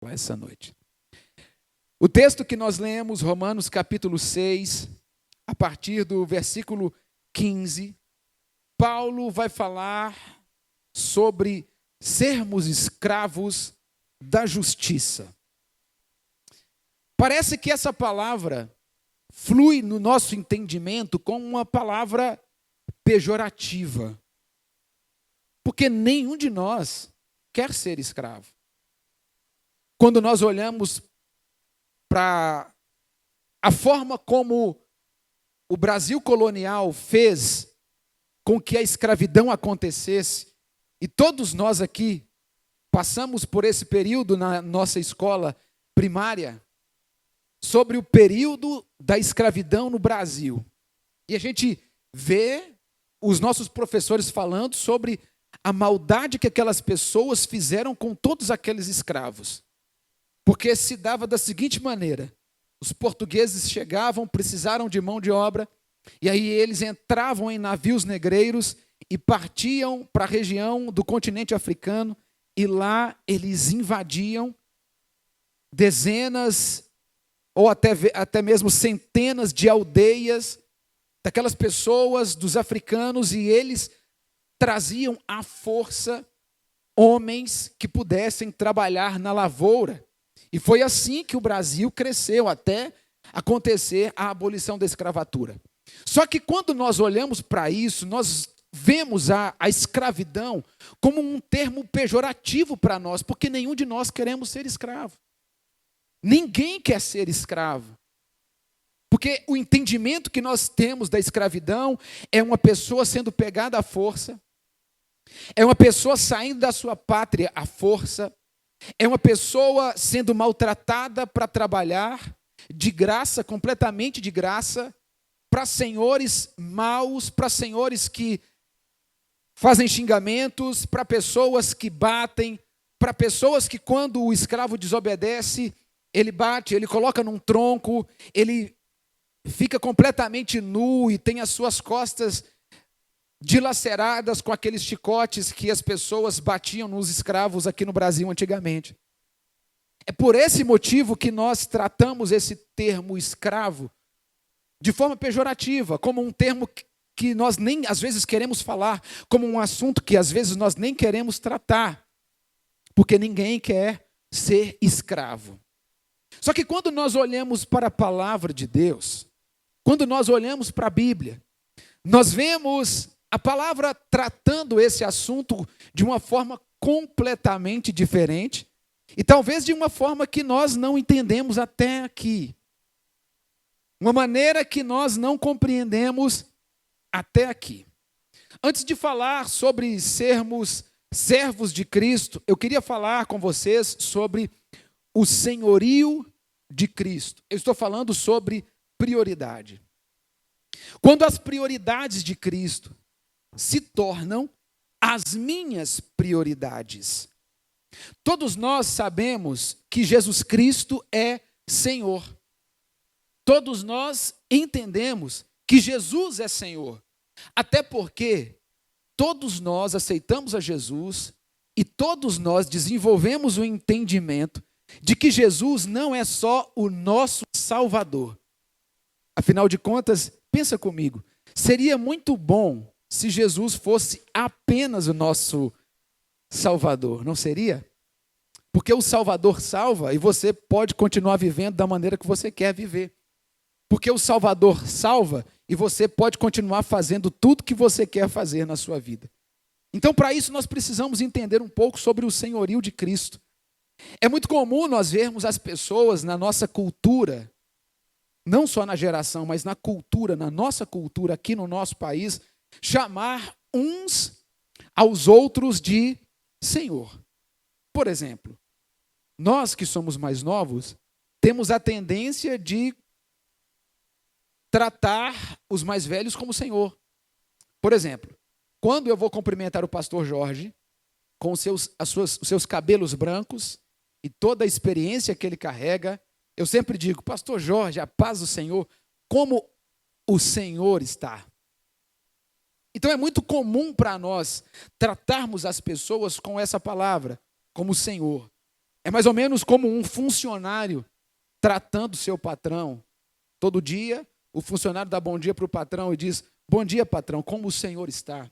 essa noite. O texto que nós lemos, Romanos capítulo 6, a partir do versículo 15, Paulo vai falar sobre sermos escravos da justiça. Parece que essa palavra flui no nosso entendimento como uma palavra pejorativa, porque nenhum de nós quer ser escravo. Quando nós olhamos para a forma como o Brasil colonial fez com que a escravidão acontecesse, e todos nós aqui passamos por esse período na nossa escola primária, sobre o período da escravidão no Brasil. E a gente vê os nossos professores falando sobre a maldade que aquelas pessoas fizeram com todos aqueles escravos. Porque se dava da seguinte maneira: os portugueses chegavam, precisaram de mão de obra, e aí eles entravam em navios negreiros e partiam para a região do continente africano, e lá eles invadiam dezenas ou até mesmo centenas de aldeias daquelas pessoas, dos africanos, e eles traziam à força homens que pudessem trabalhar na lavoura. E foi assim que o Brasil cresceu até acontecer a abolição da escravatura. Só que quando nós olhamos para isso, nós vemos a escravidão como um termo pejorativo para nós, porque nenhum de nós queremos ser escravo. Ninguém quer ser escravo. Porque o entendimento que nós temos da escravidão é uma pessoa sendo pegada à força, é uma pessoa saindo da sua pátria à força, é uma pessoa sendo maltratada para trabalhar, de graça, completamente de graça, para senhores maus, para senhores que fazem xingamentos, para pessoas que batem, para pessoas que quando o escravo desobedece, ele bate, ele coloca num tronco, ele fica completamente nu e tem as suas costas dilaceradas com aqueles chicotes que as pessoas batiam nos escravos aqui no Brasil antigamente. É por esse motivo que nós tratamos esse termo escravo de forma pejorativa, como um termo que nós nem às vezes queremos falar, como um assunto que às vezes nós nem queremos tratar, porque ninguém quer ser escravo. Só que quando nós olhamos para a palavra de Deus, quando nós olhamos para a Bíblia, nós vemos a palavra tratando esse assunto de uma forma completamente diferente e talvez de uma forma que nós não entendemos até aqui. Uma maneira que nós não compreendemos até aqui. Antes de falar sobre sermos servos de Cristo, eu queria falar com vocês sobre o senhorio de Cristo. Eu estou falando sobre prioridade. Quando as prioridades de Cristo se tornam as minhas prioridades. Todos nós sabemos que Jesus Cristo é Senhor. Todos nós entendemos que Jesus é Senhor. Até porque todos nós aceitamos a Jesus e todos nós desenvolvemos o entendimento de que Jesus não é só o nosso Salvador. Afinal de contas, pensa comigo, seria muito bom se Jesus fosse apenas o nosso Salvador, não seria? Porque o Salvador salva e você pode continuar vivendo da maneira que você quer viver. Porque o Salvador salva e você pode continuar fazendo tudo que você quer fazer na sua vida. Então, para isso, nós precisamos entender um pouco sobre o senhorio de Cristo. É muito comum nós vermos as pessoas na nossa cultura, não só na geração, mas na cultura, na nossa cultura aqui no nosso país, chamar uns aos outros de Senhor. Por exemplo, nós que somos mais novos, temos a tendência de tratar os mais velhos como Senhor. Por exemplo, quando eu vou cumprimentar o pastor Jorge, com os seus cabelos brancos e toda a experiência que ele carrega, eu sempre digo: pastor Jorge, a paz do Senhor, como o Senhor está. Então é muito comum para nós tratarmos as pessoas com essa palavra, como Senhor. É mais ou menos como um funcionário tratando seu patrão. Todo dia, o funcionário dá bom dia para o patrão e diz: bom dia, patrão, como o senhor está?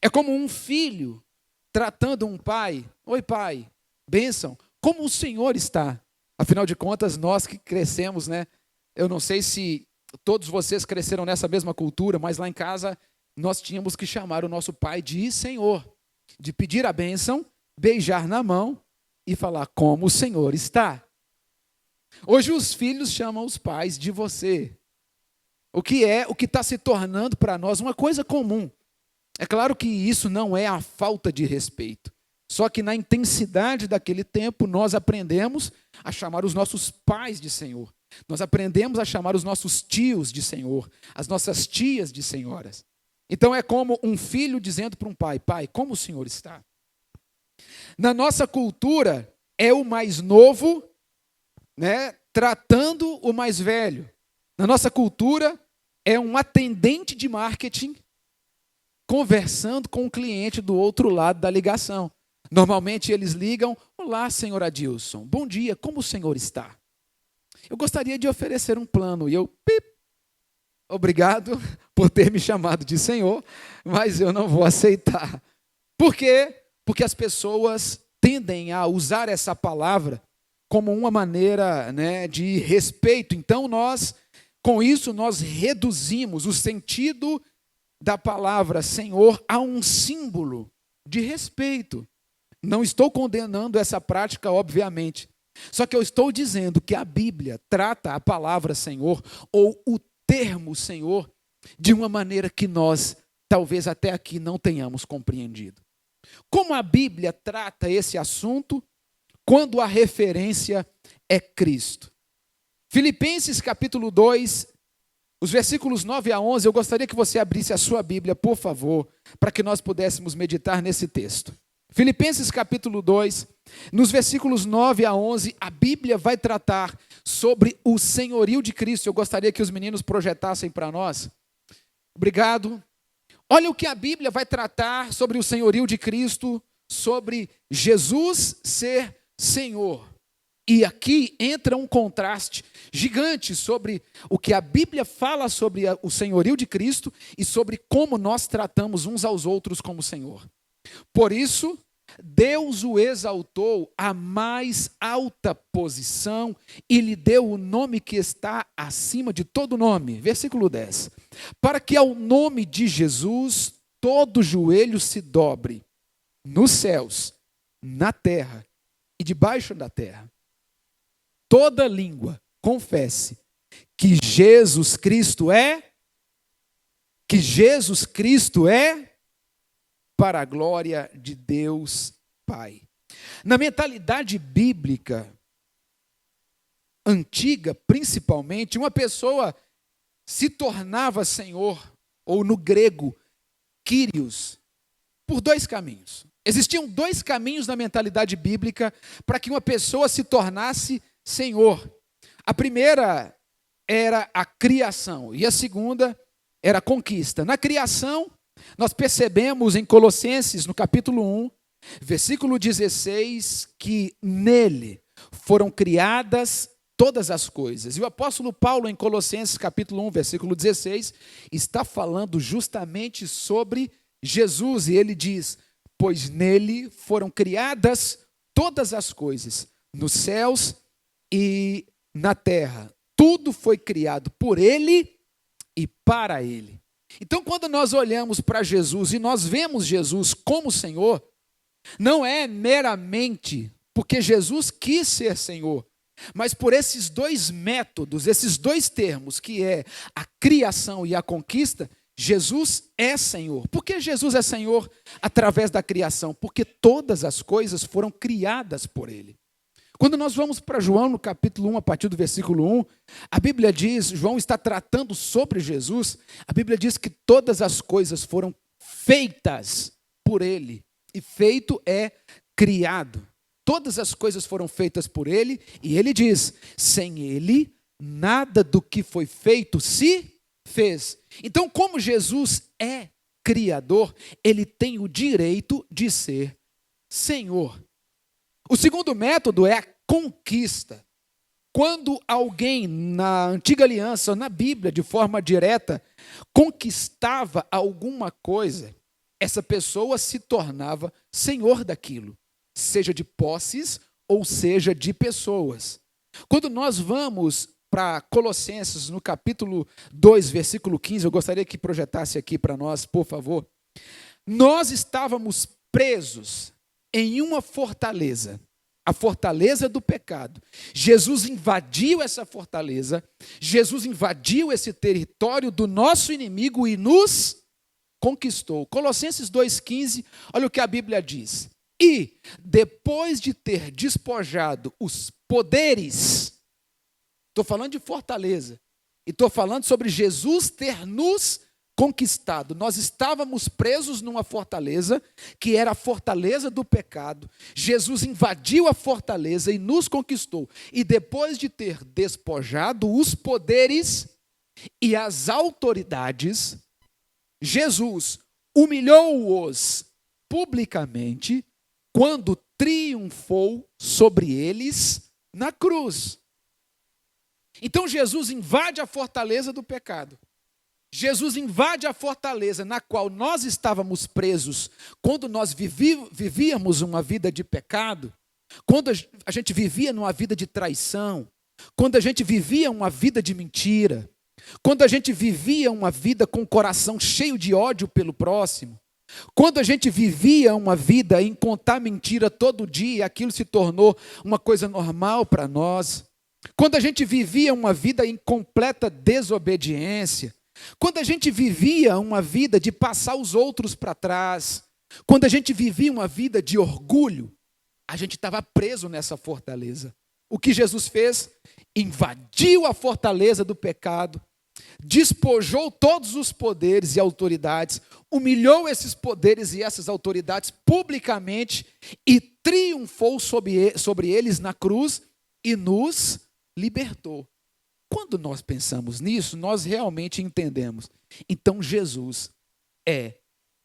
É como um filho tratando um pai: oi, pai, bênção, como o senhor está? Afinal de contas, nós que crescemos, né? Eu não sei se todos vocês cresceram nessa mesma cultura, mas lá em casa nós tínhamos que chamar o nosso pai de senhor, de pedir a bênção, beijar na mão e falar: como o senhor está? Hoje os filhos chamam os pais de você, o que está se tornando para nós uma coisa comum. É claro que isso não é a falta de respeito, só que na intensidade daquele tempo nós aprendemos a chamar os nossos pais de senhor, nós aprendemos a chamar os nossos tios de senhor, as nossas tias de senhoras. Então é como um filho dizendo para um pai: pai, como o senhor está? Na nossa cultura é o mais novo, né, tratando o mais velho. Na nossa cultura é um atendente de marketing conversando com o cliente do outro lado da ligação. Normalmente eles ligam: olá, senhor Adilson, bom dia, como o senhor está? Eu gostaria de oferecer um plano. E eu, obrigado por ter me chamado de senhor, mas eu não vou aceitar. Por quê? Porque as pessoas tendem a usar essa palavra como uma maneira, né, de respeito. Então com isso, nós reduzimos o sentido da palavra senhor a um símbolo de respeito. Não estou condenando essa prática, obviamente. Só que eu estou dizendo que a Bíblia trata a palavra senhor, ou o termo senhor, de uma maneira que nós, talvez até aqui, não tenhamos compreendido. Como a Bíblia trata esse assunto quando a referência é Cristo? Filipenses capítulo 2, os versículos 9 a 11, eu gostaria que você abrisse a sua Bíblia, por favor, para que nós pudéssemos meditar nesse texto. Filipenses capítulo 2, nos versículos 9 a 11, a Bíblia vai tratar sobre o senhorio de Cristo. Eu gostaria que os meninos projetassem para nós. Obrigado. Olha o que a Bíblia vai tratar sobre o senhorio de Cristo, sobre Jesus ser Senhor. E aqui entra um contraste gigante sobre o que a Bíblia fala sobre o senhorio de Cristo e sobre como nós tratamos uns aos outros como Senhor. Por isso, Deus o exaltou à mais alta posição e lhe deu o nome que está acima de todo nome. Versículo 10. Para que ao nome de Jesus todo joelho se dobre, nos céus, na terra e debaixo da terra. Toda língua confesse que Jesus Cristo é para a glória de Deus Pai. Na mentalidade bíblica antiga, principalmente, uma pessoa se tornava senhor, ou no grego, Kyrios, por dois caminhos. Existiam dois caminhos na mentalidade bíblica para que uma pessoa se tornasse senhor. A primeira era a criação e a segunda era a conquista. Na criação, nós percebemos em Colossenses, no capítulo 1, versículo 16, que nele foram criadas todas as coisas. E o apóstolo Paulo, em Colossenses, capítulo 1, versículo 16, está falando justamente sobre Jesus. E ele diz: pois nele foram criadas todas as coisas, nos céus e na terra. Tudo foi criado por ele e para ele. Então, quando nós olhamos para Jesus e nós vemos Jesus como Senhor, não é meramente porque Jesus quis ser Senhor, mas por esses dois métodos, esses dois termos, que é a criação e a conquista, Jesus é Senhor. Por que Jesus é Senhor através da criação? Porque todas as coisas foram criadas por ele. Quando nós vamos para João, no capítulo 1, a partir do versículo 1, a Bíblia diz, João está tratando sobre Jesus, a Bíblia diz que todas as coisas foram feitas por ele, e feito é criado. Todas as coisas foram feitas por ele, e ele diz, sem ele, nada do que foi feito se fez. Então, como Jesus é criador, ele tem o direito de ser Senhor. O segundo método é a conquista. Quando alguém na antiga aliança, na Bíblia, de forma direta, conquistava alguma coisa, essa pessoa se tornava senhor daquilo, seja de posses ou seja de pessoas. Quando nós vamos para Colossenses, no capítulo 2, versículo 15, eu gostaria que projetasse aqui para nós, por favor. Nós estávamos presos em uma fortaleza, a fortaleza do pecado. Jesus invadiu essa fortaleza, Jesus invadiu esse território do nosso inimigo e nos conquistou. Colossenses 2,15, olha o que a Bíblia diz. E, depois de ter despojado os poderes, estou falando de fortaleza, e estou falando sobre Jesus ter nos conquistado. Nós estávamos presos numa fortaleza, que era a fortaleza do pecado. Jesus invadiu a fortaleza e nos conquistou. E depois de ter despojado os poderes e as autoridades, Jesus humilhou-os publicamente quando triunfou sobre eles na cruz. Então Jesus invade a fortaleza do pecado. Jesus invade a fortaleza na qual nós estávamos presos quando nós vivíamos uma vida de pecado, quando a gente vivia numa vida de traição, quando a gente vivia uma vida de mentira, quando a gente vivia uma vida com o coração cheio de ódio pelo próximo, quando a gente vivia uma vida em contar mentira todo dia, aquilo se tornou uma coisa normal para nós, quando a gente vivia uma vida em completa desobediência, quando a gente vivia uma vida de passar os outros para trás, quando a gente vivia uma vida de orgulho, a gente estava preso nessa fortaleza. O que Jesus fez? Invadiu a fortaleza do pecado, despojou todos os poderes e autoridades, humilhou esses poderes e essas autoridades publicamente e triunfou sobre eles na cruz e nos libertou. Quando nós pensamos nisso, nós realmente entendemos. Então Jesus é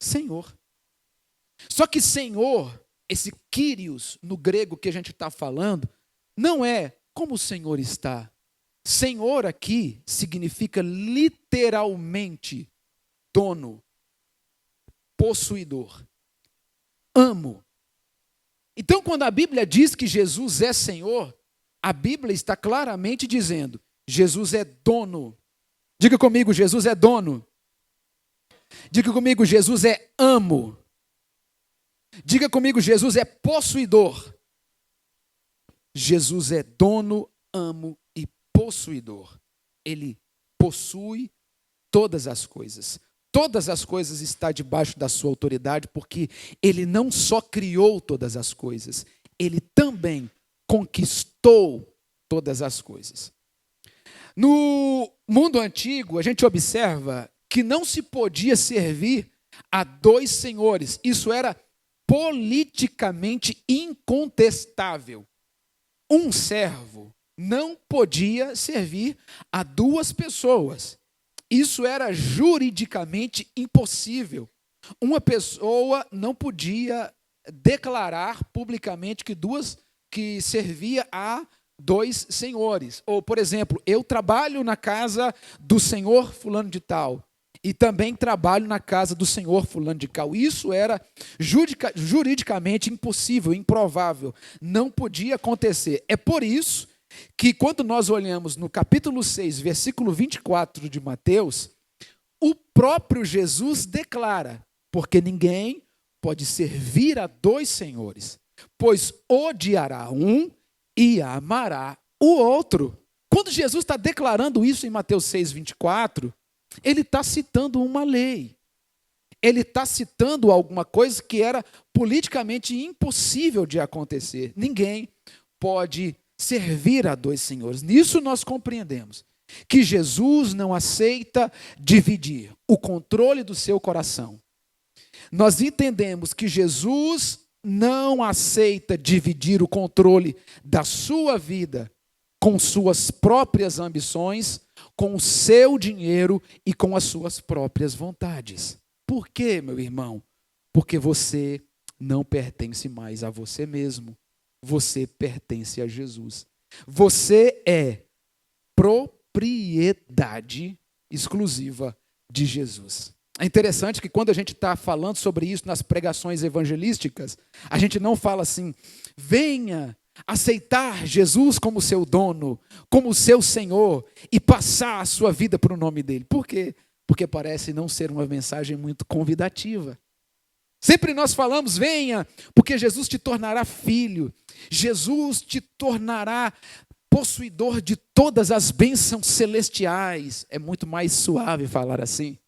Senhor. Só que Senhor, esse Kyrios no grego que a gente está falando, não é como o Senhor está. Senhor aqui significa literalmente dono, possuidor, amo. Então, quando a Bíblia diz que Jesus é Senhor, a Bíblia está claramente dizendo: Jesus é dono. Diga comigo, Jesus é dono. Diga comigo, Jesus é amo. Diga comigo, Jesus é possuidor. Jesus é dono, amo e possuidor. Ele possui todas as coisas. Todas as coisas estão debaixo da sua autoridade, porque ele não só criou todas as coisas, ele também conquistou todas as coisas. No mundo antigo, a gente observa que não se podia servir a dois senhores. Isso era politicamente incontestável. Um servo não podia servir a duas pessoas. Isso era juridicamente impossível. Uma pessoa não podia declarar publicamente que servia a dois senhores. Ou, por exemplo, eu trabalho na casa do senhor fulano de tal e também trabalho na casa do senhor fulano de tal. Isso era juridicamente impossível, improvável. Não podia acontecer. É por isso que quando nós olhamos no capítulo 6, versículo 24 de Mateus, o próprio Jesus declara: porque ninguém pode servir a dois senhores, pois odiará um e amará o outro. Quando Jesus está declarando isso em Mateus 6, 24, ele está citando uma lei. Ele está citando alguma coisa que era politicamente impossível de acontecer. Ninguém pode servir a dois senhores. Nisso nós compreendemos que Jesus não aceita dividir o controle do seu coração. Nós entendemos que Jesus não aceita dividir o controle da sua vida com suas próprias ambições, com o seu dinheiro e com as suas próprias vontades. Por quê, meu irmão? Porque você não pertence mais a você mesmo. você pertence a Jesus. Você é propriedade exclusiva de Jesus. É interessante que quando a gente está falando sobre isso nas pregações evangelísticas, a gente não fala assim, venha aceitar Jesus como seu dono, como seu Senhor e passar a sua vida para o nome dele. Por quê? Porque parece não ser uma mensagem muito convidativa. Sempre nós falamos, venha, porque Jesus te tornará filho, Jesus te tornará possuidor de todas as bênçãos celestiais. É muito mais suave falar assim.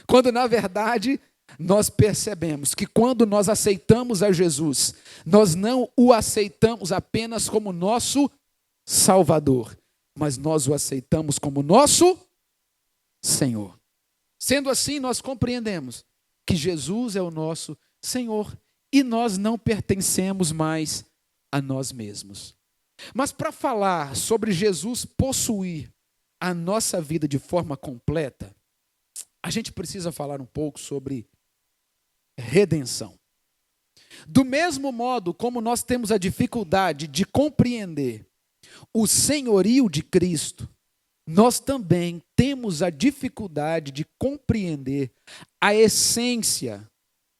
Quando, na verdade, nós percebemos que quando nós aceitamos a Jesus, nós não o aceitamos apenas como nosso Salvador, mas nós o aceitamos como nosso Senhor. Sendo assim, nós compreendemos que Jesus é o nosso Senhor e nós não pertencemos mais a nós mesmos. Mas para falar sobre Jesus possuir a nossa vida de forma completa, a gente precisa falar um pouco sobre redenção. Do mesmo modo como nós temos a dificuldade de compreender o senhorio de Cristo, nós também temos a dificuldade de compreender a essência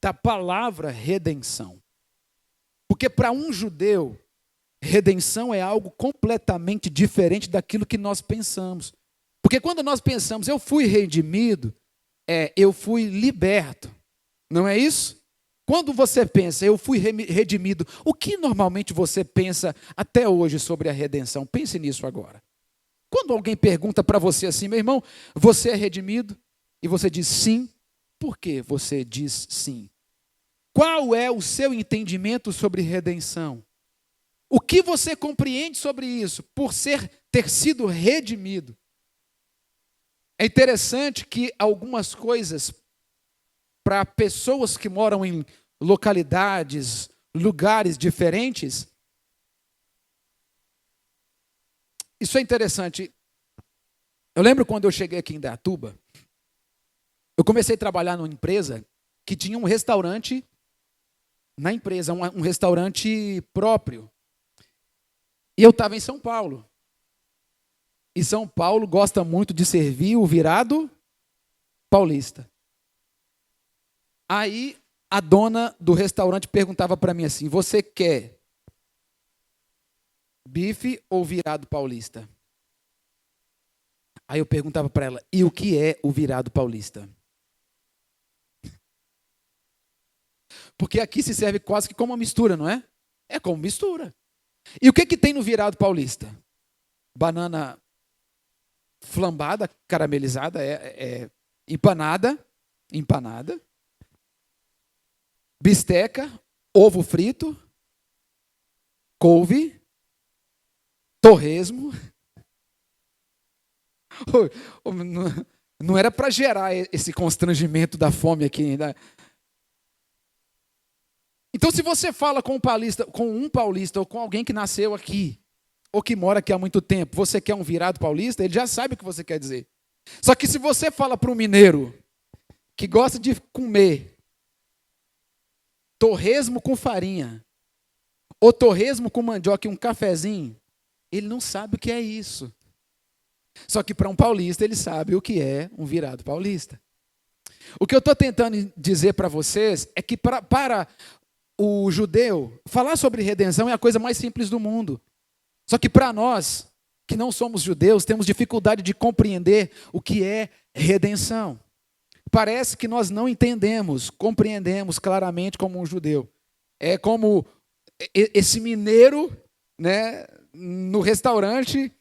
da palavra redenção. Porque para um judeu, redenção é algo completamente diferente daquilo que nós pensamos. Porque quando nós pensamos, eu fui redimido, eu fui liberto. Não é isso? Quando você pensa, eu fui redimido, o que normalmente você pensa até hoje sobre a redenção? Pense nisso agora. Quando alguém pergunta para você assim, meu irmão, você é redimido? E você diz sim, por que você diz sim? Qual é o seu entendimento sobre redenção? O que você compreende sobre isso, por ter sido redimido? É interessante que algumas coisas, para pessoas que moram em localidades, lugares diferentes, isso é interessante. Eu lembro quando eu cheguei aqui em Indaiatuba, eu comecei a trabalhar numa empresa que tinha um restaurante na empresa, um restaurante próprio. E eu estava em São Paulo. E São Paulo gosta muito de servir o virado paulista. Aí a dona do restaurante perguntava para mim assim, você quer bife ou virado paulista? Aí eu perguntava para ela, e o que é o virado paulista? Porque aqui se serve quase que como uma mistura, não é? É como mistura. E o que tem no virado paulista? Banana flambada, caramelizada, empanada, bisteca, ovo frito, couve, torresmo. Não era para gerar esse constrangimento da fome aqui ainda. Então, se você fala com um paulista ou com alguém que nasceu aqui, ou que mora aqui há muito tempo, você quer um virado paulista, ele já sabe o que você quer dizer. Só que se você fala para um mineiro que gosta de comer torresmo com farinha, ou torresmo com mandioca e um cafezinho, ele não sabe o que é isso. Só que para um paulista ele sabe o que é um virado paulista. O que eu estou tentando dizer para vocês é que para o judeu, falar sobre redenção é a coisa mais simples do mundo. Só que para nós, que não somos judeus, temos dificuldade de compreender o que é redenção. Parece que nós não compreendemos claramente como um judeu. É como esse mineiro, né, no restaurante,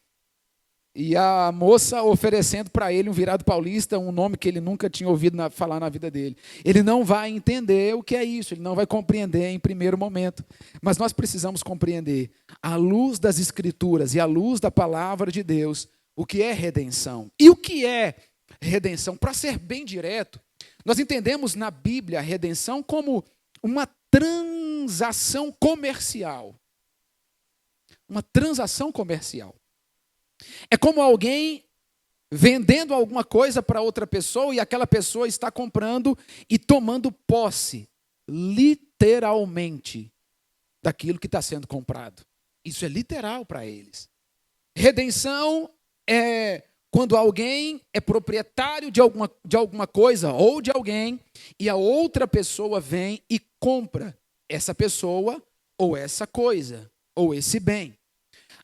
e a moça oferecendo para ele um virado paulista, um nome que ele nunca tinha ouvido falar na vida dele. Ele não vai entender o que é isso, ele não vai compreender em primeiro momento. Mas nós precisamos compreender, à luz das Escrituras e à luz da palavra de Deus, o que é redenção. E o que é redenção? Para ser bem direto, nós entendemos na Bíblia a redenção como uma transação comercial. Uma transação comercial. É como alguém vendendo alguma coisa para outra pessoa e aquela pessoa está comprando e tomando posse, literalmente, daquilo que está sendo comprado. Isso é literal para eles. Redenção é quando alguém é proprietário de alguma coisa ou de alguém e a outra pessoa vem e compra essa pessoa ou essa coisa ou esse bem.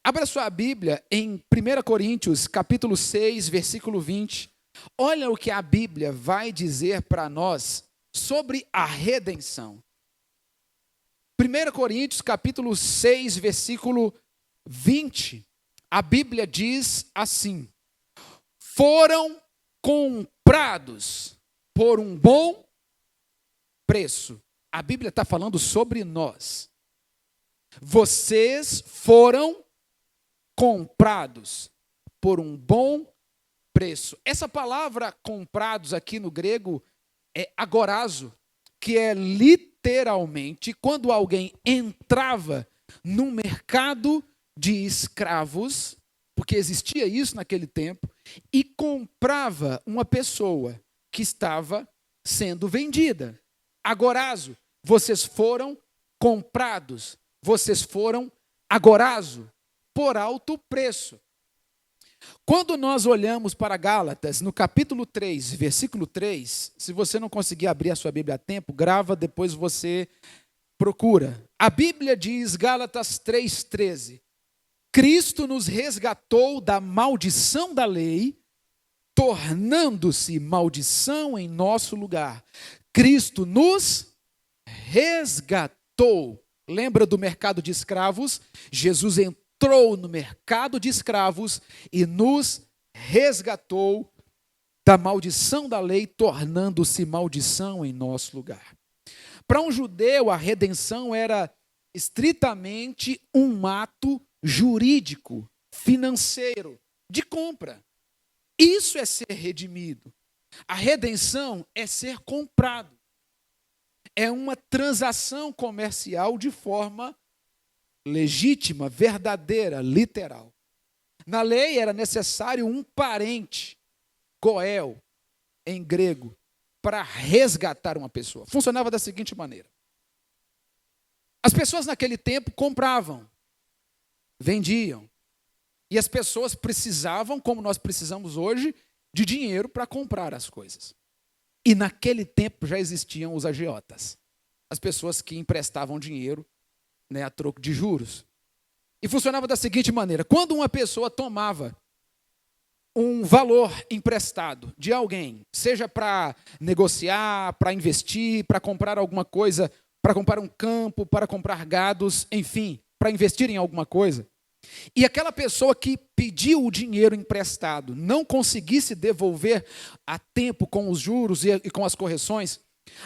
Abra sua Bíblia em 1 Coríntios, capítulo 6, versículo 20. Olha o que a Bíblia vai dizer para nós sobre a redenção. 1 Coríntios, capítulo 6, versículo 20. A Bíblia diz assim: foram comprados por um bom preço. A Bíblia está falando sobre nós. Vocês foram comprados por um bom preço. Essa palavra comprados aqui no grego é agorazo, que é literalmente quando alguém entrava no mercado de escravos, porque existia isso naquele tempo, e comprava uma pessoa que estava sendo vendida. Agorazo, vocês foram comprados, vocês foram agorazo, por alto preço. Quando nós olhamos para Gálatas, no capítulo 3, versículo 3, se você não conseguir abrir a sua Bíblia a tempo, grava, depois você procura. A Bíblia diz, Gálatas 3,13, Cristo nos resgatou da maldição da lei, tornando-se maldição em nosso lugar. Cristo nos resgatou. Lembra do mercado de escravos? Jesus entrou no mercado de escravos e nos resgatou da maldição da lei, tornando-se maldição em nosso lugar. Para um judeu, a redenção era estritamente um ato jurídico, financeiro, de compra. Isso é ser redimido. A redenção é ser comprado. É uma transação comercial de forma legítima, verdadeira, literal. Na lei era necessário um parente, goel, em grego, para resgatar uma pessoa. Funcionava da seguinte maneira. As pessoas naquele tempo compravam, vendiam. E as pessoas precisavam, como nós precisamos hoje, de dinheiro para comprar as coisas. E naquele tempo já existiam os agiotas. As pessoas que emprestavam dinheiro, a troco de juros. E funcionava da seguinte maneira: quando uma pessoa tomava um valor emprestado de alguém, seja para negociar, para investir, para comprar alguma coisa, para comprar um campo, para comprar gados, enfim, para investir em alguma coisa, e aquela pessoa que pediu o dinheiro emprestado não conseguisse devolver a tempo com os juros e com as correções,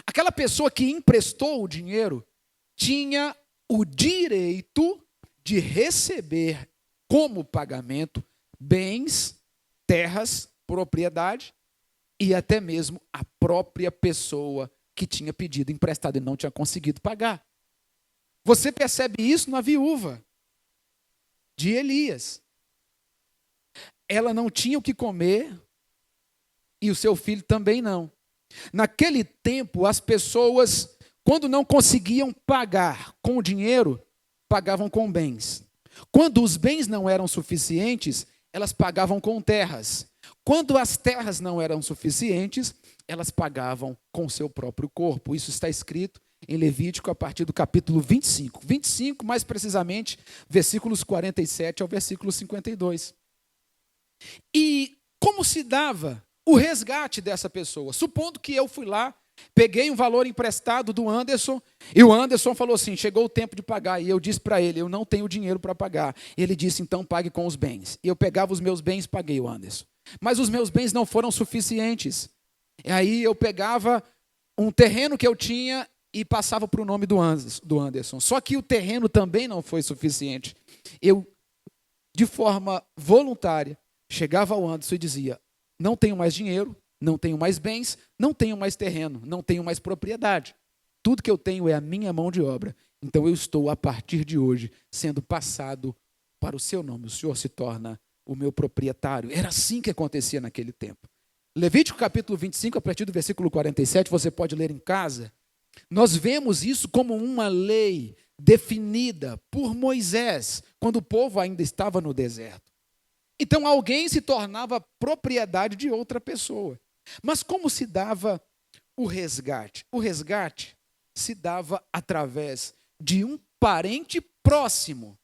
aquela pessoa que emprestou o dinheiro tinha o direito de receber como pagamento bens, terras, propriedade e até mesmo a própria pessoa que tinha pedido emprestado e não tinha conseguido pagar. Você percebe isso na viúva de Elias. Ela não tinha o que comer e o seu filho também não. Naquele tempo, as pessoas, quando não conseguiam pagar com o dinheiro, pagavam com bens. Quando os bens não eram suficientes, elas pagavam com terras. Quando as terras não eram suficientes, elas pagavam com o seu próprio corpo. Isso está escrito em Levítico a partir do capítulo 25. 25, mais precisamente, versículos 47 ao versículo 52. E como se dava o resgate dessa pessoa? Supondo que eu fui lá, peguei um valor emprestado do Anderson, e o Anderson falou assim, chegou o tempo de pagar, e eu disse para ele, eu não tenho dinheiro para pagar. Ele disse, então pague com os bens. E eu pegava os meus bens e paguei o Anderson. Mas os meus bens não foram suficientes. E aí eu pegava um terreno que eu tinha e passava para o nome do Anderson. Só que o terreno também não foi suficiente. Eu, de forma voluntária, chegava ao Anderson e dizia, não tenho mais dinheiro, não tenho mais bens, não tenho mais terreno, não tenho mais propriedade. Tudo que eu tenho é a minha mão de obra. Então eu estou, a partir de hoje, sendo passado para o seu nome. O Senhor se torna o meu proprietário. Era assim que acontecia naquele tempo. Levítico capítulo 25, a partir do versículo 47, você pode ler em casa. Nós vemos isso como uma lei definida por Moisés, quando o povo ainda estava no deserto. Então alguém se tornava propriedade de outra pessoa. Mas como se dava o resgate? O resgate se dava através de um parente próximo.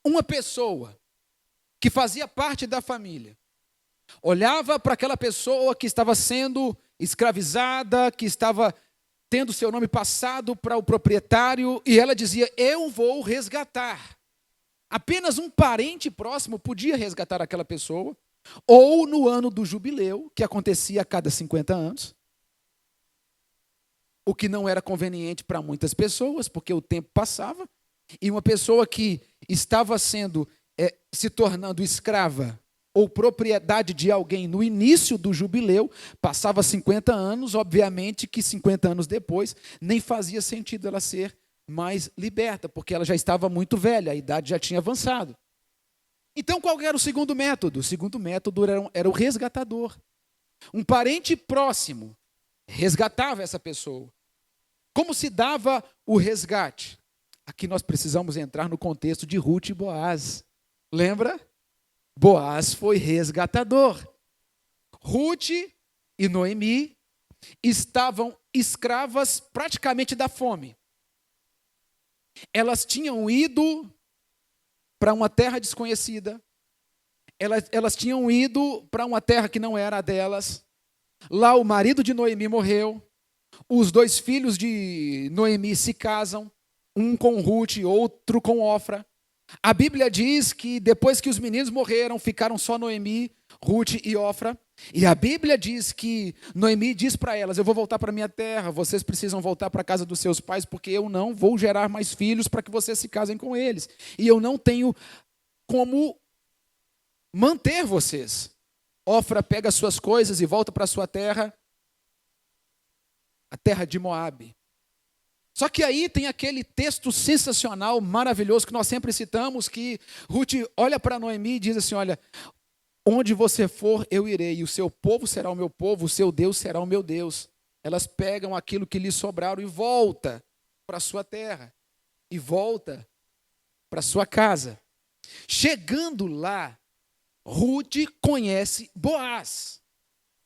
Uma pessoa que fazia parte da família olhava para aquela pessoa que estava sendo escravizada, que estava tendo seu nome passado para o proprietário, e ela dizia: eu vou resgatar. Apenas um parente próximo podia resgatar aquela pessoa, ou no ano do jubileu, que acontecia a cada 50 anos, o que não era conveniente para muitas pessoas, porque o tempo passava, e uma pessoa que estava se tornando escrava ou propriedade de alguém no início do jubileu, passava 50 anos, obviamente que 50 anos depois, nem fazia sentido ela ser mais liberta, porque ela já estava muito velha, a idade já tinha avançado. Então, qual era o segundo método? O segundo método era o resgatador. Um parente próximo resgatava essa pessoa. Como se dava o resgate? Aqui nós precisamos entrar no contexto de Ruth e Boaz. Lembra? Boaz foi resgatador. Ruth e Noemi estavam escravas praticamente da fome. Elas tinham ido para uma terra desconhecida. Elas tinham ido para uma terra que não era a delas. Lá o marido de Noemi morreu. Os 2 filhos de Noemi se casam, um com Ruth e outro com Ofra. A Bíblia diz que depois que os meninos morreram, ficaram só Noemi, Ruth e Ofra. E a Bíblia diz que Noemi diz para elas: eu vou voltar para minha terra, vocês precisam voltar para a casa dos seus pais, porque eu não vou gerar mais filhos para que vocês se casem com eles. E eu não tenho como manter vocês. Ofra pega suas coisas e volta para sua terra, a terra de Moabe. Só que aí tem aquele texto sensacional, maravilhoso, que nós sempre citamos, que Ruth olha para Noemi e diz assim: olha, onde você for, eu irei, e o seu povo será o meu povo, o seu Deus será o meu Deus. Elas pegam aquilo que lhes sobraram e volta para a sua terra, e volta para a sua casa. Chegando lá, Ruth conhece Boaz.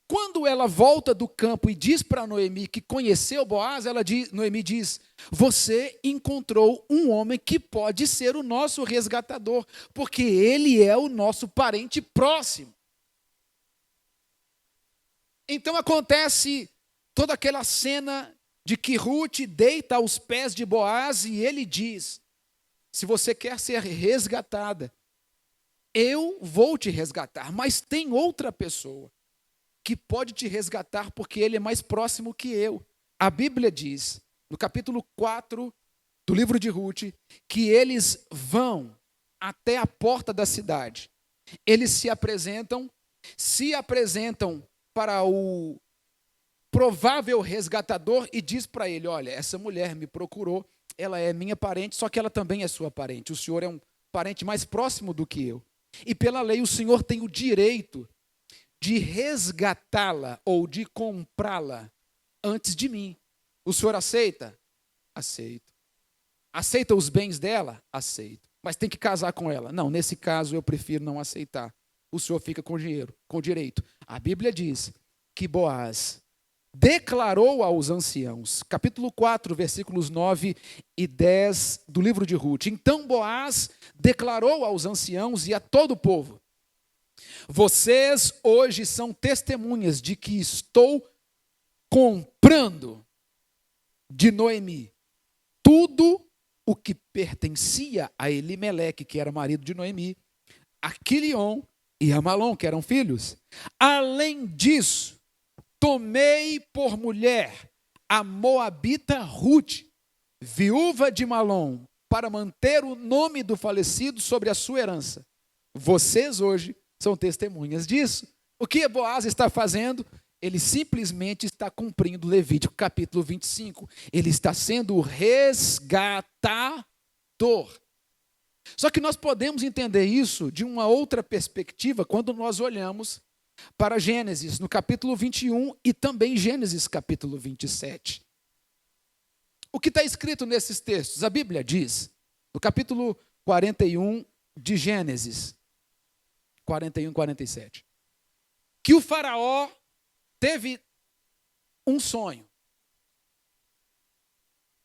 Quando ela volta do campo e diz para Noemi que conheceu Boaz, Noemi diz: você encontrou um homem que pode ser o nosso resgatador, porque ele é o nosso parente próximo. Então acontece toda aquela cena de que Ruth deita aos pés de Boaz e ele diz: se você quer ser resgatada, eu vou te resgatar, mas tem outra pessoa que pode te resgatar, porque ele é mais próximo que eu. A Bíblia diz, no capítulo 4 do livro de Ruth, que eles vão até a porta da cidade. Eles se apresentam para o provável resgatador e diz para ele: olha, essa mulher me procurou, ela é minha parente, só que ela também é sua parente. O senhor é um parente mais próximo do que eu. E pela lei o senhor tem o direito de resgatá-la ou de comprá-la antes de mim. O senhor aceita? Aceito. Aceita os bens dela? Aceito. Mas tem que casar com ela? Não, nesse caso eu prefiro não aceitar. O senhor fica com dinheiro, com direito. A Bíblia diz que Boaz declarou aos anciãos, capítulo 4, versículos 9 e 10 do livro de Ruth. Então Boaz declarou aos anciãos e a todo o povo: vocês hoje são testemunhas de que estou comprando de Noemi tudo o que pertencia a Elimeleque, que era marido de Noemi, a Quilion e a Malom, que eram filhos. Além disso, tomei por mulher a moabita Ruth, viúva de Malom, para manter o nome do falecido sobre a sua herança. Vocês hoje são testemunhas disso. O que Boaz está fazendo? Ele simplesmente está cumprindo Levítico capítulo 25. Ele está sendo o resgatador. Só que nós podemos entender isso de uma outra perspectiva quando nós olhamos para Gênesis, no capítulo 21 e também Gênesis capítulo 27. O que está escrito nesses textos? A Bíblia diz, no capítulo 41 de Gênesis, 41 e 47, que o faraó teve um sonho,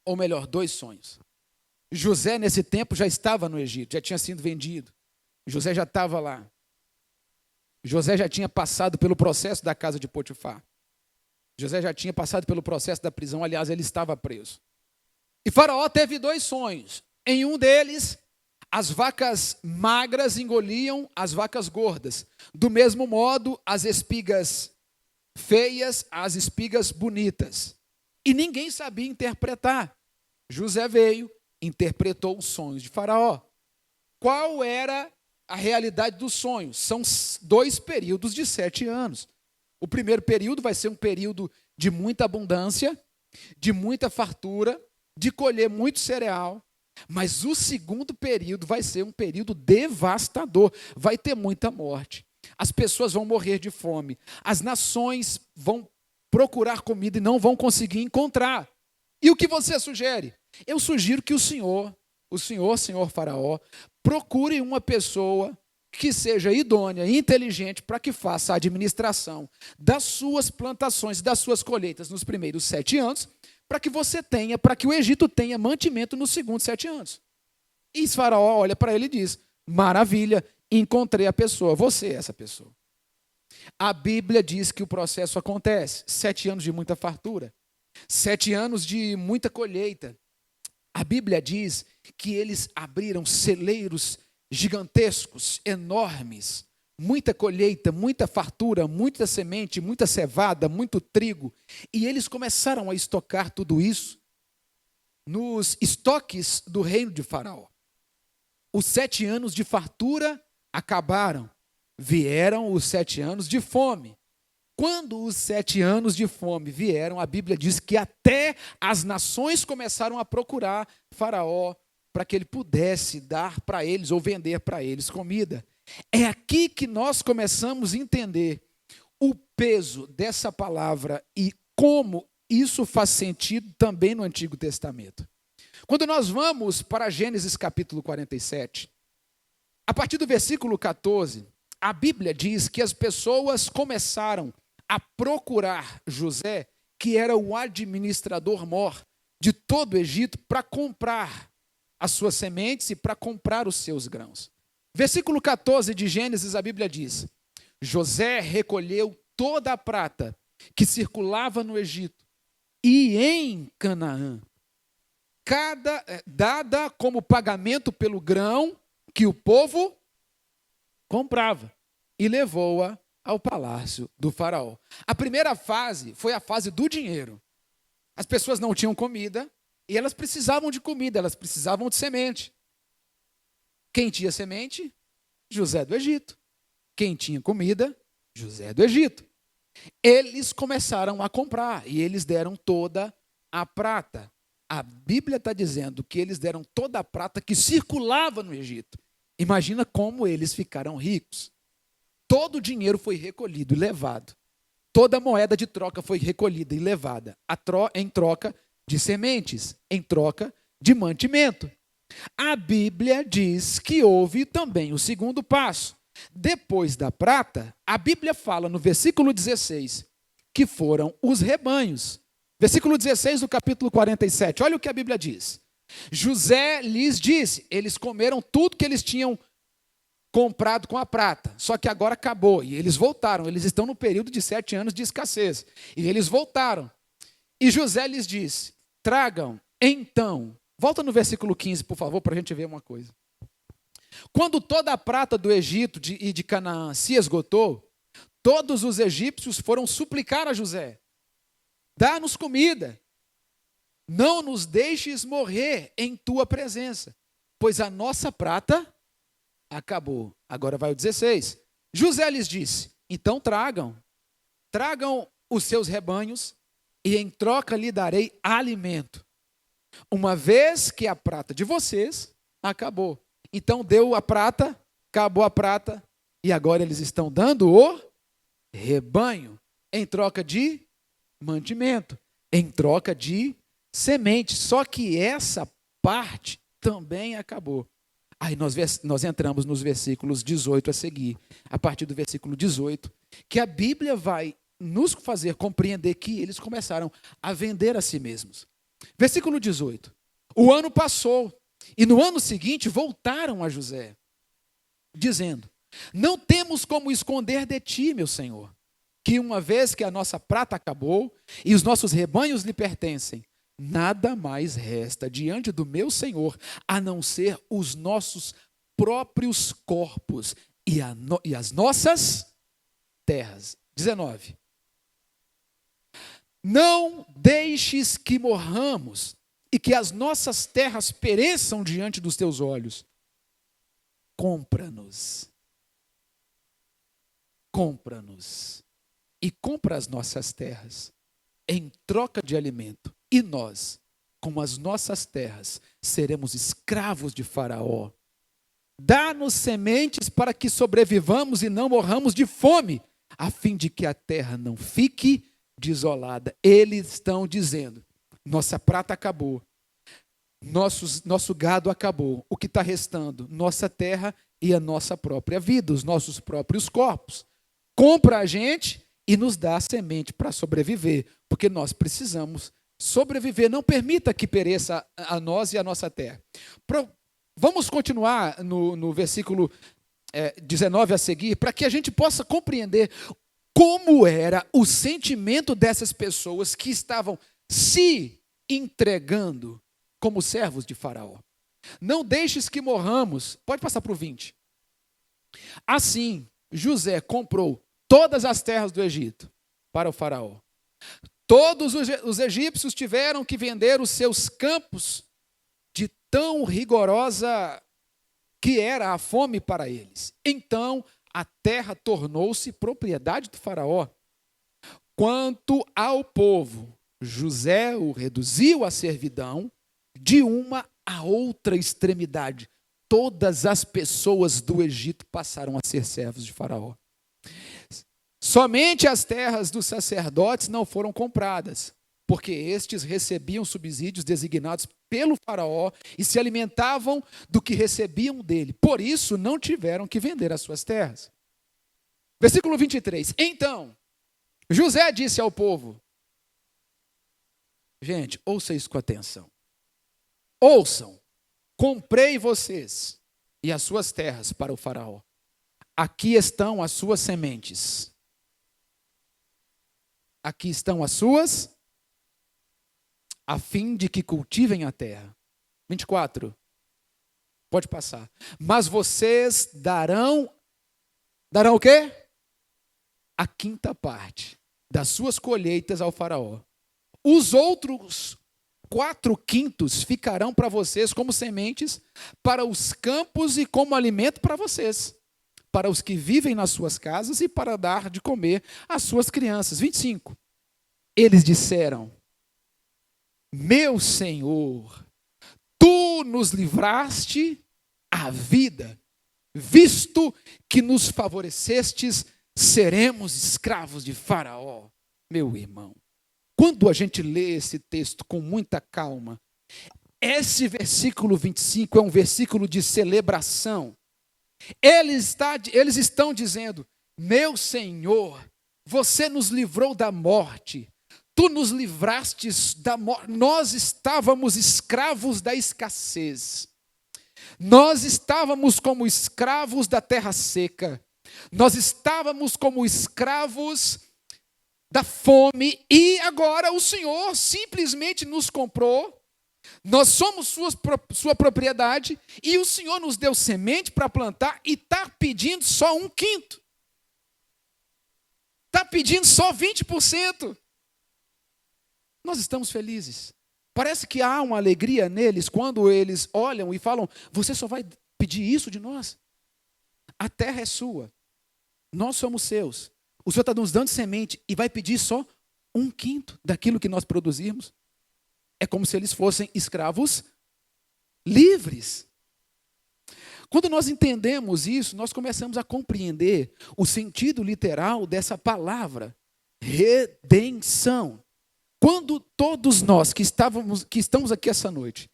ou melhor, 2 sonhos. José, nesse tempo, já estava no Egito, já tinha sido vendido. José já estava lá. José já tinha passado pelo processo da casa de Potifar. José já tinha passado pelo processo da prisão, aliás, ele estava preso. E Faraó teve 2 sonhos. Em um deles, as vacas magras engoliam as vacas gordas. Do mesmo modo, as espigas feias, as espigas bonitas. E ninguém sabia interpretar. José veio, interpretou os sonhos de Faraó. Qual era a realidade dos sonhos? São 2 períodos de 7 anos. O primeiro período vai ser um período de muita abundância, de muita fartura, de colher muito cereal. Mas o segundo período vai ser um período devastador. Vai ter muita morte. As pessoas vão morrer de fome. As nações vão procurar comida e não vão conseguir encontrar. E o que você sugere? Eu sugiro que o senhor Faraó, procure uma pessoa que seja idônea e inteligente para que faça a administração das suas plantações, das suas colheitas nos primeiros 7 anos, para que o Egito tenha mantimento nos segundos 7 anos. E Faraó olha para ele e diz: maravilha, encontrei a pessoa, você é essa pessoa. A Bíblia diz que o processo acontece, 7 anos de muita fartura, 7 anos de muita colheita. A Bíblia diz que eles abriram celeiros gigantescos, enormes, muita colheita, muita fartura, muita semente, muita cevada, muito trigo. E eles começaram a estocar tudo isso nos estoques do reino de Faraó. Os 7 anos de fartura acabaram, vieram os 7 anos de fome. Quando os 7 anos de fome vieram, a Bíblia diz que até as nações começaram a procurar Faraó para que ele pudesse dar para eles ou vender para eles comida. É aqui que nós começamos a entender o peso dessa palavra e como isso faz sentido também no Antigo Testamento. Quando nós vamos para Gênesis capítulo 47, a partir do versículo 14, a Bíblia diz que as pessoas começaram a procurar José, que era o administrador-mor de todo o Egito, para comprar as suas sementes e para comprar os seus grãos. Versículo 14 de Gênesis, a Bíblia diz: José recolheu toda a prata que circulava no Egito e em Canaã, dada como pagamento pelo grão que o povo comprava, e levou-a ao palácio do faraó. A primeira fase foi a fase do dinheiro. As pessoas não tinham comida e elas precisavam de comida, elas precisavam de semente. Quem tinha semente? José do Egito. Quem tinha comida? José do Egito. Eles começaram a comprar e eles deram toda a prata. A Bíblia está dizendo que eles deram toda a prata que circulava no Egito. Imagina como eles ficaram ricos. Todo o dinheiro foi recolhido e levado. Toda a moeda de troca foi recolhida e levada em troca de sementes, em troca de mantimento. A Bíblia diz que houve também o segundo passo. Depois da prata, a Bíblia fala no versículo 16 que foram os rebanhos. Versículo 16 do capítulo 47, olha o que a Bíblia diz. José lhes disse, eles comeram tudo que eles tinham comprado com a prata, só que agora acabou, e eles voltaram, eles estão no período de 7 anos de escassez, e eles voltaram, e José lhes disse, tragam então, volta no versículo 15 por favor, para a gente ver uma coisa. Quando toda a prata do Egito e de Canaã se esgotou, todos os egípcios foram suplicar a José, dá-nos comida, não nos deixes morrer em tua presença, pois a nossa prata acabou. Agora vai o 16. José lhes disse, então tragam os seus rebanhos e em troca lhe darei alimento, uma vez que a prata de vocês acabou. Então deu a prata, acabou a prata e agora eles estão dando o rebanho em troca de mantimento, em troca de semente. Só que essa parte também acabou. Aí nós entramos nos versículos 18 a seguir, a partir do versículo 18, que a Bíblia vai nos fazer compreender que eles começaram a vender a si mesmos. Versículo 18. O ano passou, e no ano seguinte voltaram a José, dizendo: não temos como esconder de ti, meu senhor, que uma vez que a nossa prata acabou e os nossos rebanhos lhe pertencem, nada mais resta diante do meu senhor, a não ser os nossos próprios corpos e as nossas terras. 19. Não deixes que morramos e que as nossas terras pereçam diante dos teus olhos. Compra-nos. Compra-nos. E compra as nossas terras em troca de alimento. E nós, com as nossas terras, seremos escravos de Faraó. Dá-nos sementes para que sobrevivamos e não morramos de fome, a fim de que a terra não fique desolada. Eles estão dizendo: nossa prata acabou, nosso gado acabou, o que está restando? Nossa terra e a nossa própria vida, os nossos próprios corpos. Compra a gente e nos dá semente para sobreviver, porque nós precisamos sobreviver. Não permita que pereça a nós e a nossa terra. Vamos continuar no versículo 19 a seguir, para que a gente possa compreender como era o sentimento dessas pessoas que estavam se entregando como servos de Faraó. Não deixes que morramos. Pode passar para o 20. Assim, José comprou todas as terras do Egito para o Faraó. Todos os egípcios tiveram que vender os seus campos, de tão rigorosa que era a fome para eles. Então, a terra tornou-se propriedade do Faraó. Quanto ao povo, José o reduziu à servidão de uma a outra extremidade. Todas as pessoas do Egito passaram a ser servos de Faraó. Somente as terras dos sacerdotes não foram compradas, porque estes recebiam subsídios designados pelo Faraó e se alimentavam do que recebiam dele. Por isso, não tiveram que vender as suas terras. Versículo 23. Então, José disse ao povo: gente, ouça isso com atenção. Ouçam, comprei vocês e as suas terras para o Faraó. Aqui estão as suas sementes. Aqui estão as suas, a fim de que cultivem a terra. 24. Pode passar. Mas vocês darão o quê? A quinta parte das suas colheitas ao Faraó. Os outros 4/5 ficarão para vocês como sementes para os campos e como alimento para vocês, para os que vivem nas suas casas e para dar de comer às suas crianças. 25. Eles disseram: meu Senhor, tu nos livraste a vida, visto que nos favorecestes, seremos escravos de Faraó. Meu irmão, quando a gente lê esse texto com muita calma, esse versículo 25 é um versículo de celebração. Eles estão dizendo: meu Senhor, você nos livrou da morte, tu nos livrastes da morte. Nós estávamos escravos da escassez, nós estávamos como escravos da terra seca, nós estávamos como escravos da fome, e agora o Senhor simplesmente nos comprou. Nós somos sua propriedade, e o Senhor nos deu semente para plantar e está pedindo só 1/5. Está pedindo só 20%. Nós estamos felizes. Parece que há uma alegria neles quando eles olham e falam: você só vai pedir isso de nós? A terra é sua, nós somos seus. O Senhor está nos dando semente e vai pedir só 1/5 daquilo que nós produzimos? É como se eles fossem escravos livres. Quando nós entendemos isso, nós começamos a compreender o sentido literal dessa palavra, redenção. Quando todos nós que estamos aqui essa noite,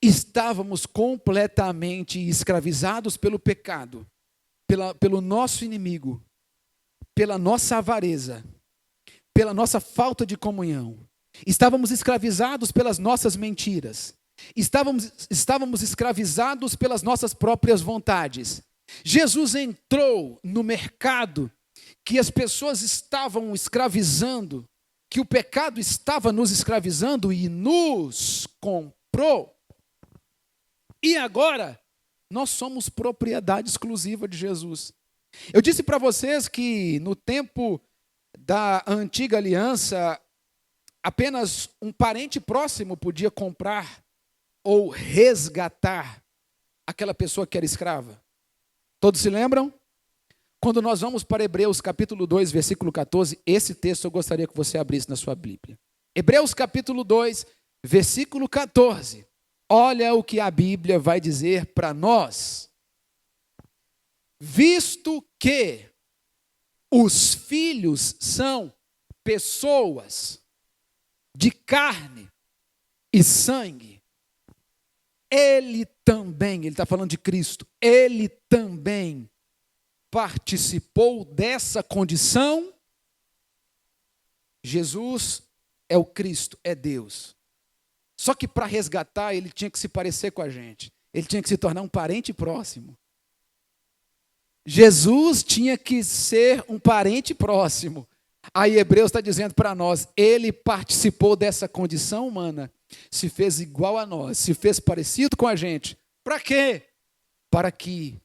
estávamos completamente escravizados pelo pecado, pelo nosso inimigo, pela nossa avareza, pela nossa falta de comunhão, estávamos escravizados pelas nossas mentiras, estávamos escravizados pelas nossas próprias vontades. Jesus entrou no mercado que as pessoas estavam escravizando, que o pecado estava nos escravizando e nos comprou. E agora, nós somos propriedade exclusiva de Jesus. Eu disse para vocês que no tempo da antiga aliança, apenas um parente próximo podia comprar ou resgatar aquela pessoa que era escrava. Todos se lembram? Quando nós vamos para Hebreus capítulo 2, versículo 14, esse texto eu gostaria que você abrisse na sua Bíblia. Hebreus capítulo 2, versículo 14. Olha o que a Bíblia vai dizer para nós. Visto que os filhos são pessoas de carne e sangue, ele está falando de Cristo, ele também participou dessa condição. Jesus é o Cristo, é Deus. Só que para resgatar, ele tinha que se parecer com a gente. Ele tinha que se tornar um parente próximo. Jesus tinha que ser um parente próximo. Aí Hebreus está dizendo para nós, ele participou dessa condição humana, se fez igual a nós, se fez parecido com a gente. Para quê? Para que,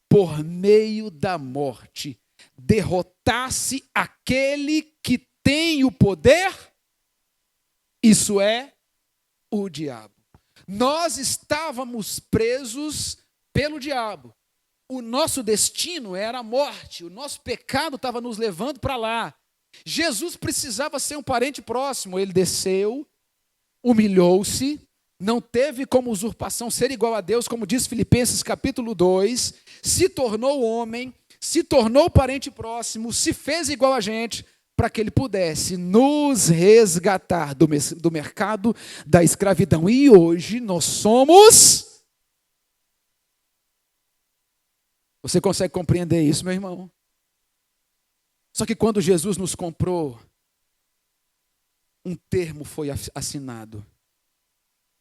por meio da morte, derrotasse aquele que tem o poder, isso é, o diabo. Nós estávamos presos pelo diabo. O nosso destino era a morte, o nosso pecado estava nos levando para lá. Jesus precisava ser um parente próximo, ele desceu, humilhou-se, não teve como usurpação ser igual a Deus, como diz Filipenses capítulo 2, se tornou homem, se tornou parente próximo, se fez igual a gente, para que ele pudesse nos resgatar do mercado da escravidão. E hoje nós somos... Você consegue compreender isso, meu irmão? Só que quando Jesus nos comprou, um termo foi assinado.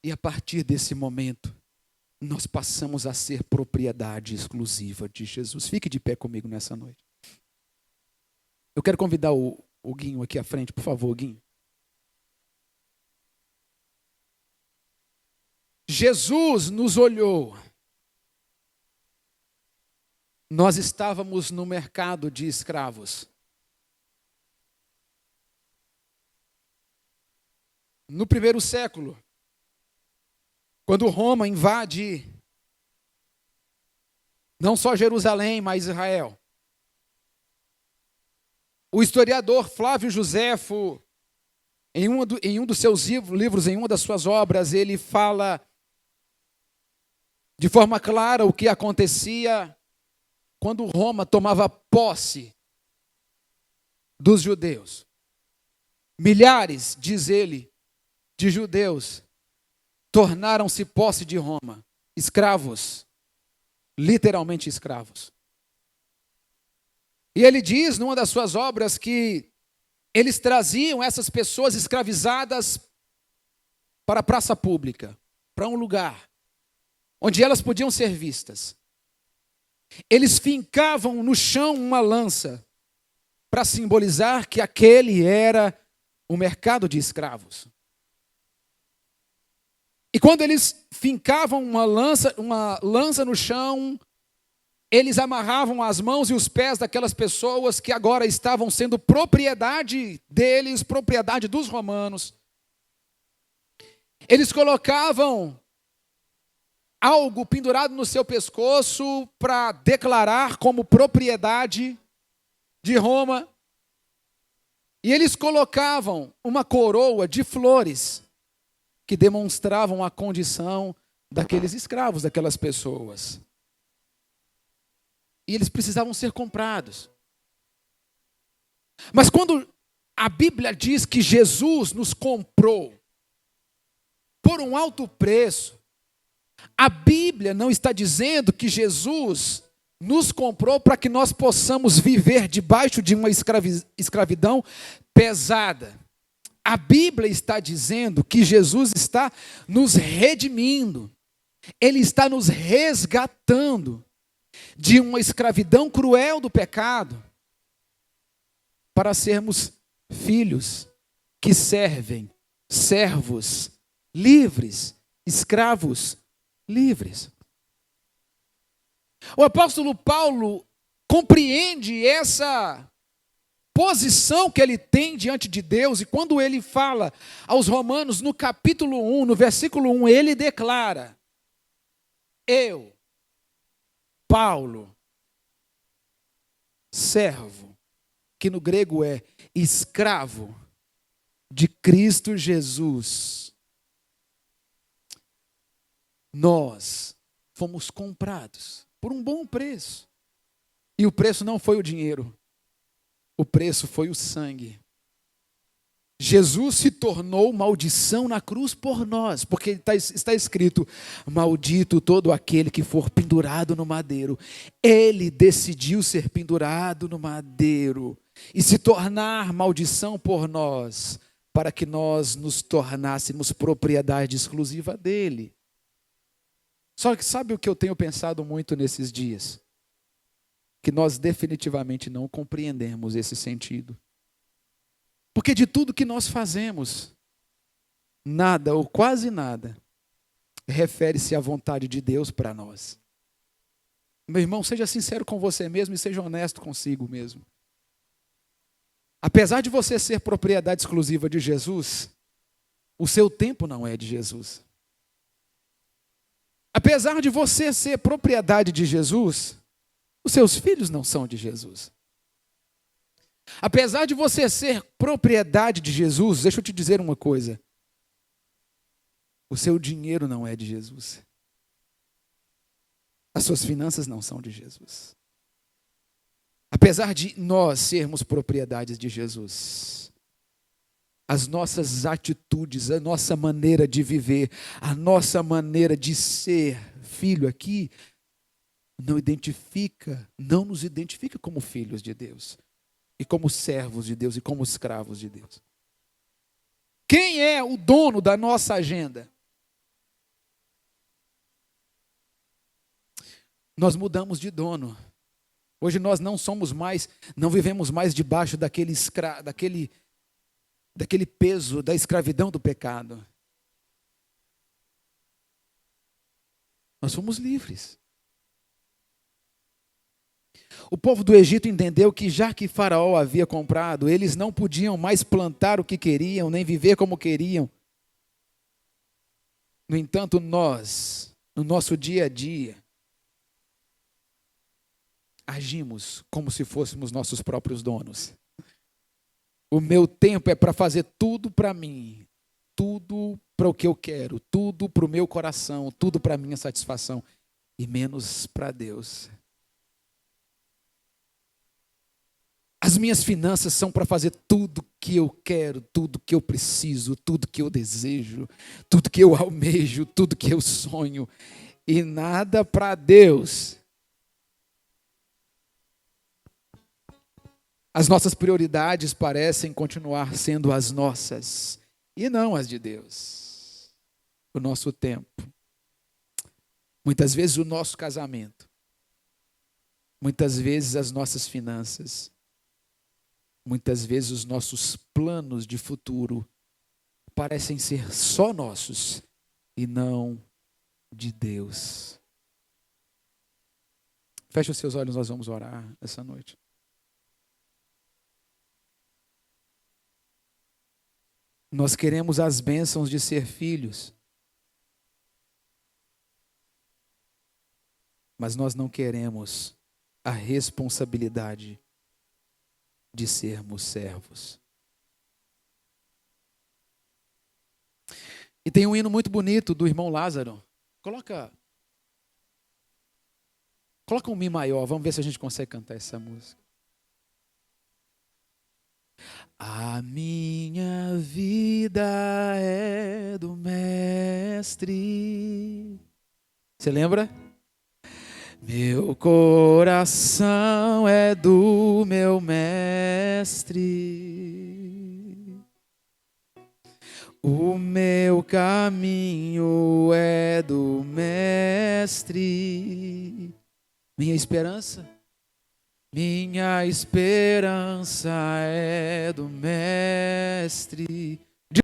E a partir desse momento, nós passamos a ser propriedade exclusiva de Jesus. Fique de pé comigo nessa noite. Eu quero convidar o Guinho aqui à frente, por favor, Guinho. Jesus nos olhou. Nós estávamos no mercado de escravos. No primeiro século, quando Roma invade não só Jerusalém, mas Israel, o historiador Flávio Joséfo, em um dos seus livros, em uma das suas obras, ele fala de forma clara o que acontecia quando Roma tomava posse dos judeus. Milhares, diz ele, de judeus tornaram-se posse de Roma, escravos, literalmente escravos. E ele diz, numa das suas obras, que eles traziam essas pessoas escravizadas para a praça pública, para um lugar onde elas podiam ser vistas. Eles fincavam no chão uma lança para simbolizar que aquele era o mercado de escravos. E quando eles fincavam uma lança no chão, eles amarravam as mãos e os pés daquelas pessoas que agora estavam sendo propriedade deles, propriedade dos romanos. Eles colocavam algo pendurado no seu pescoço para declarar como propriedade de Roma. E eles colocavam uma coroa de flores que demonstravam a condição daqueles escravos, daquelas pessoas. E eles precisavam ser comprados. Mas quando A Bíblia diz que Jesus nos comprou por um alto preço. A Bíblia não está dizendo que Jesus nos comprou para que nós possamos viver debaixo de uma escravidão pesada. A Bíblia está dizendo que Jesus está nos redimindo. Ele está nos resgatando de uma escravidão cruel do pecado para sermos filhos que servem, servos livres, escravos livres. O apóstolo Paulo compreende essa posição que ele tem diante de Deus, e quando ele fala aos Romanos, no capítulo 1, no versículo 1, ele declara: eu, Paulo, servo, que no grego é escravo de Cristo Jesus, nós fomos comprados por um bom preço. E o preço não foi o dinheiro, o preço foi o sangue. Jesus se tornou maldição na cruz por nós, porque está escrito: maldito todo aquele que for pendurado no madeiro. Ele decidiu ser pendurado no madeiro e se tornar maldição por nós, para que nós nos tornássemos propriedade exclusiva dele. Só que sabe o que eu tenho pensado muito nesses dias? Que nós definitivamente não compreendemos esse sentido. Porque de tudo que nós fazemos, nada ou quase nada refere-se à vontade de Deus para nós. Meu irmão, seja sincero com você mesmo e seja honesto consigo mesmo. Apesar de você ser propriedade exclusiva de Jesus, o seu tempo não é de Jesus. Apesar de você ser propriedade de Jesus, os seus filhos não são de Jesus. Apesar de você ser propriedade de Jesus, deixa eu te dizer uma coisa: o seu dinheiro não é de Jesus. As suas finanças não são de Jesus. Apesar de nós sermos propriedades de Jesus, as nossas atitudes, a nossa maneira de viver, a nossa maneira de ser filho aqui, não nos identifica como filhos de Deus, e como servos de Deus, e como escravos de Deus. Quem é o dono da nossa agenda? Nós mudamos de dono. Hoje nós não vivemos mais debaixo daquele peso da escravidão do pecado. Nós somos livres. O povo do Egito entendeu que, já que Faraó havia comprado, eles não podiam mais plantar o que queriam, nem viver como queriam. No entanto, nós, no nosso dia a dia, agimos como se fôssemos nossos próprios donos. O meu tempo é para fazer tudo para mim, tudo para o que eu quero, tudo para o meu coração, tudo para a minha satisfação, e menos para Deus. As minhas finanças são para fazer tudo que eu quero, tudo que eu preciso, tudo que eu desejo, tudo que eu almejo, tudo que eu sonho, e nada para Deus. As nossas prioridades parecem continuar sendo as nossas e não as de Deus. O nosso tempo, muitas vezes o nosso casamento, muitas vezes as nossas finanças, muitas vezes os nossos planos de futuro parecem ser só nossos e não de Deus. Feche os seus olhos, nós vamos orar essa noite. Nós queremos as bênçãos de ser filhos, mas nós não queremos a responsabilidade de sermos servos. E tem um hino muito bonito do irmão Lázaro. Coloca um Mi maior, vamos ver se a gente consegue cantar essa música. A minha vida é do Mestre. Você lembra? Meu coração é do meu Mestre. O meu caminho é do Mestre. Minha esperança é do Mestre.